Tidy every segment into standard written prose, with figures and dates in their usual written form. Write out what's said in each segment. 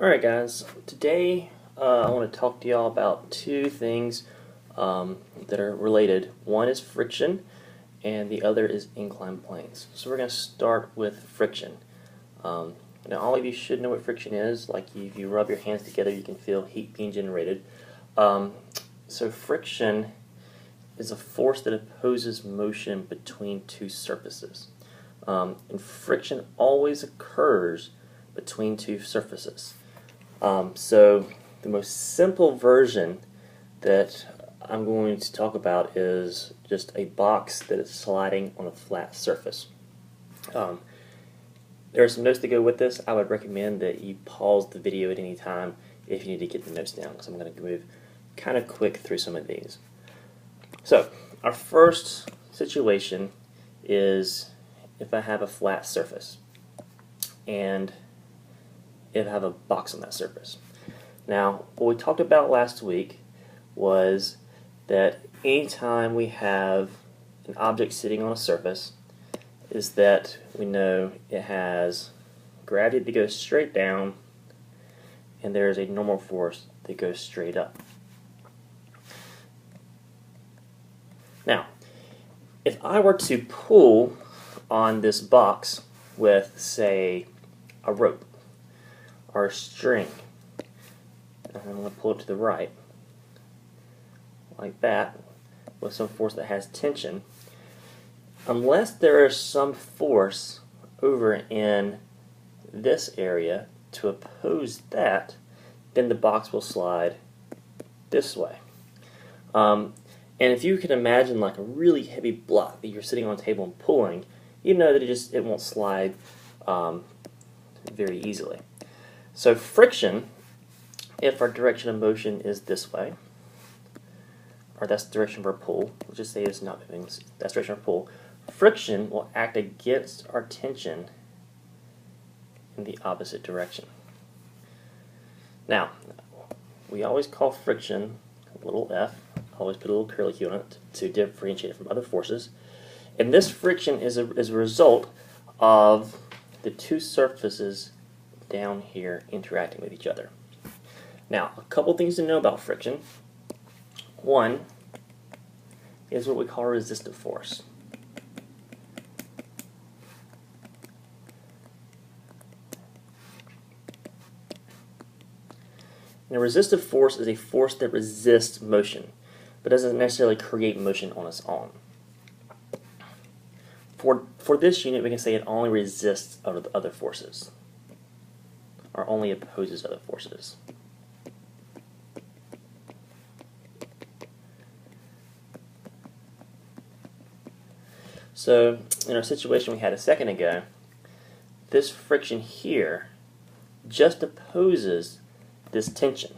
Alright guys, today I want to talk to y'all about two things that are related. One is friction and the other is inclined planes. So we're going to start with friction. Now all of you should know what friction is. Like if you rub your hands together you can feel heat being generated. So friction is a force that opposes motion between two surfaces. And friction always occurs between two surfaces. So the most simple version that I'm going to talk about is just a box that is sliding on a flat surface. There are some notes to go with this. I would recommend that you pause the video at any time if you need to get the notes down, because I'm going to move kind of quick through some of these. So our first situation is if I have a flat surface and if I have a box on that surface. Now, what we talked about last week was that anytime we have an object sitting on a surface, is that we know it has gravity that goes straight down and there is a normal force that goes straight up. Now, if I were to pull on this box with, say, a rope or a string, and I'm going to pull it to the right like that with some force that has tension, unless there is some force over in this area to oppose that, then the box will slide this way. And if you can imagine like a really heavy block that you're sitting on a table and pulling, you know that it won't slide very easily. So friction, if our direction of motion is this way, or that's the direction of our pull, we'll just say it's not moving, that's the direction of our pull, friction will act against our tension in the opposite direction. Now, we always call friction a little f, always put a little curly Q on it to differentiate it from other forces. And this friction is a result of the two surfaces down here interacting with each other. Now, a couple things to know about friction. One is what we call resistive force. And a resistive force is a force that resists motion, but doesn't necessarily create motion on its own. For this unit, we can say it only resists other forces, or only opposes other forces. So, in our situation we had a second ago, this friction here just opposes this tension.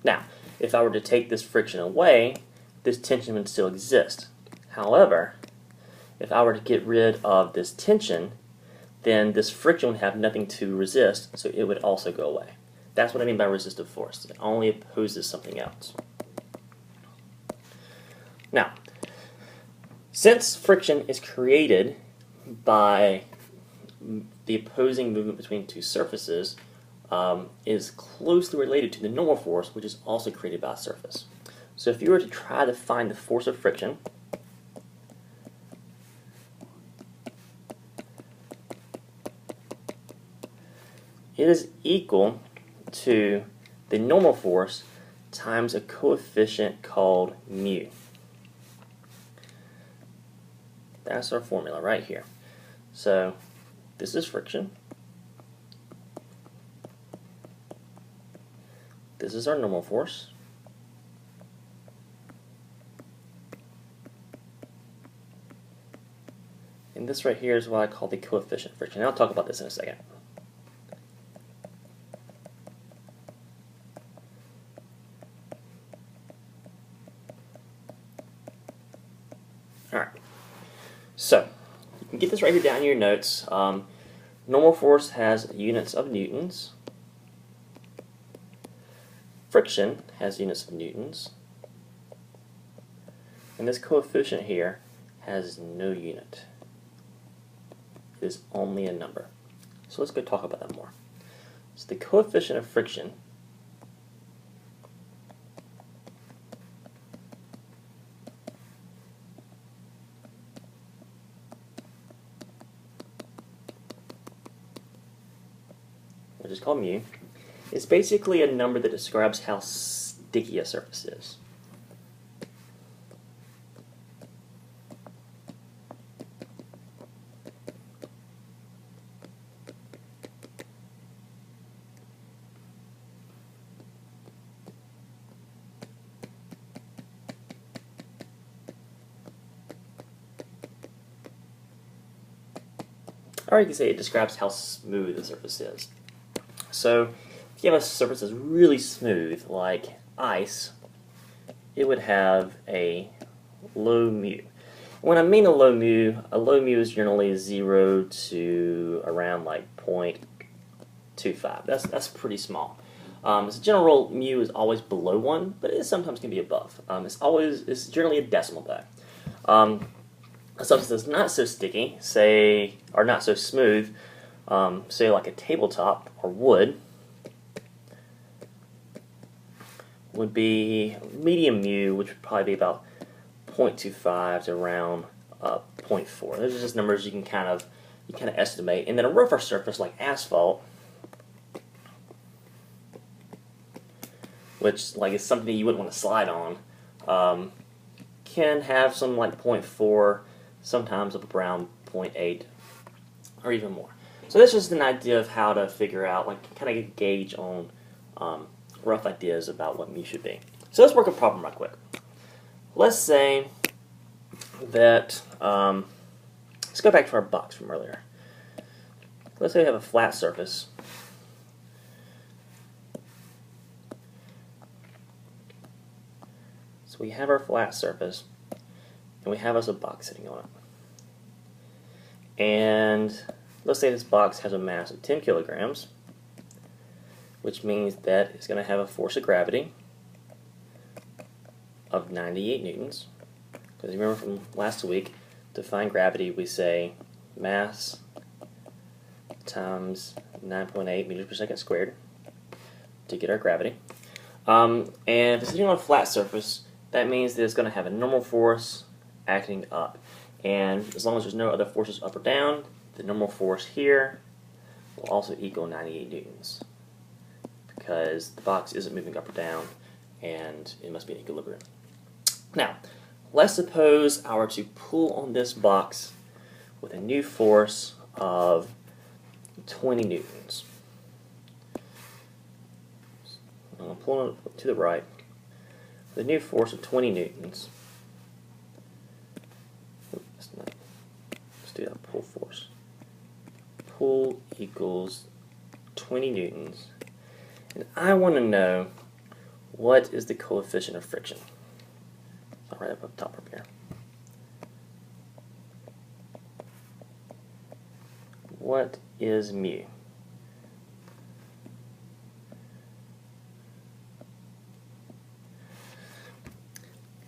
Now, if I were to take this friction away, this tension would still exist. However, if I were to get rid of this tension, then this friction would have nothing to resist, so it would also go away. That's what I mean by resistive force. It only opposes something else. Now, since friction is created by the opposing movement between two surfaces, is closely related to the normal force, which is also created by a surface. So if you were to try to find the force of friction, it is equal to the normal force times a coefficient called mu. That's our formula right here. So this is friction. This is our normal force. And this right here is what I call the coefficient of friction. And I'll talk about this in a second. Alright, so you can get this right here down in your notes. Normal force has units of newtons. Friction has units of newtons. And this coefficient here has no unit. It is only a number. So let's go talk about that more. So the coefficient of friction which is called mu, is basically a number that describes how sticky a surface is. Or you can say it describes how smooth the surface is. So if you have a surface that's really smooth, like ice, it would have a low mu. When I mean a low mu is generally 0 to around like 0.25. That's pretty small. As a general rule, mu is always below 1, but it sometimes can be above. It's generally a decimal though. A substance that's not so sticky, say, or not so smooth, say like a tabletop or wood, would be medium mu, which would probably be about 0.25 to around 0.4. Those are just numbers you can kind of estimate. And then a rougher surface like asphalt, which like is something you wouldn't want to slide on, can have some like 0.4. Sometimes up around 0.8 or even more. So this is an idea of how to figure out, like, kind of get a gauge on rough ideas about what mu should be. So let's work a problem right quick. Let's say that, let's go back to our box from earlier. Let's say we have a flat surface. So we have our flat surface, and we have us a box sitting on it. And let's say this box has a mass of 10 kilograms, which means that it's going to have a force of gravity of 98 newtons. Because remember from last week, to find gravity we say mass times 9.8 meters per second squared to get our gravity. And if it's sitting on a flat surface, that means that it's going to have a normal force acting up. And as long as there's no other forces up or down, the normal force here will also equal 98 newtons. Because the box isn't moving up or down, and it must be in equilibrium. Now, let's suppose I were to pull on this box with a new force of 20 newtons. I'm going to pull it to the right. The new force of 20 newtons. Let's do that pull force. Pull equals 20 newtons. And I want to know what is the coefficient of friction. I'll write up top up here. What is mu?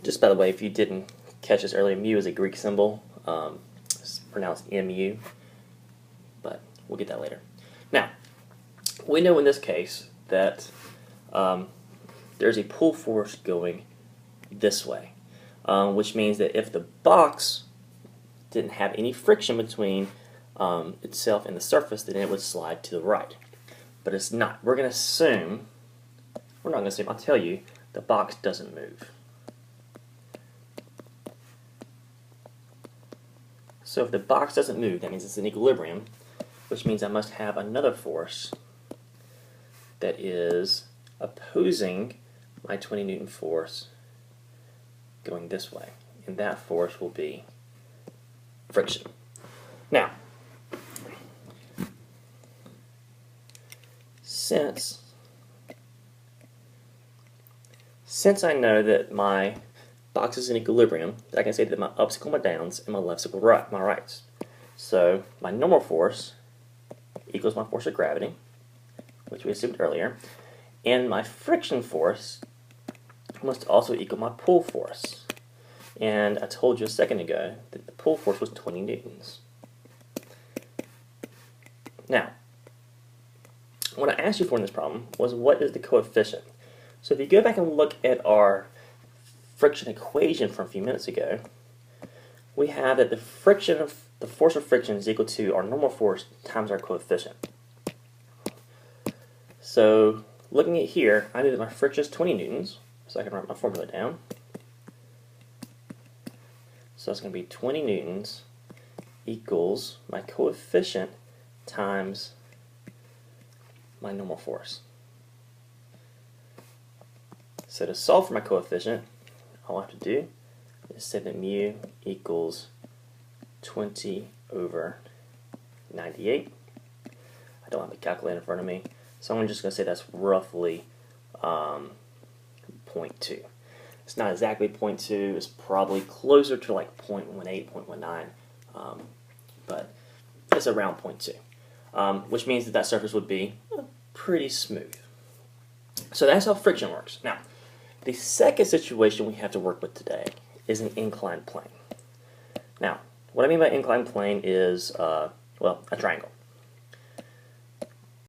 Just by the way, if you didn't catch this earlier, mu is a Greek symbol. It's pronounced mu, but we'll get that later. Now, we know in this case that there's a pull force going this way, which means that if the box didn't have any friction between itself and the surface, then it would slide to the right. But it's not. We're going to assume, we're not going to assume, I'll tell you, the box doesn't move. So if the box doesn't move, that means it's in equilibrium, which means I must have another force that is opposing my 20 Newton force going this way. And that force will be friction. Now, since I know that my box is in equilibrium, I can say that my ups equal my downs and my lefts equal my rights. So my normal force equals my force of gravity, which we assumed earlier, and my friction force must also equal my pull force. And I told you a second ago that the pull force was 20 newtons. Now, what I asked you for in this problem was what is the coefficient. So if you go back and look at our friction equation from a few minutes ago, we have that the force of friction is equal to our normal force times our coefficient. So looking at here, I know that my friction is 20 newtons, so I can write my formula down. So it's going to be 20 newtons equals my coefficient times my normal force. So to solve for my coefficient, all I have to do is say that mu equals 20 over 98. I don't have a calculator in front of me, so I'm just going to say that's roughly 0.2. It's not exactly 0.2, it's probably closer to like 0.18, 0.19, but it's around 0.2, which means that that surface would be pretty smooth. So that's how friction works. Now, the second situation we have to work with today is an inclined plane. Now, what I mean by inclined plane is, well, a triangle.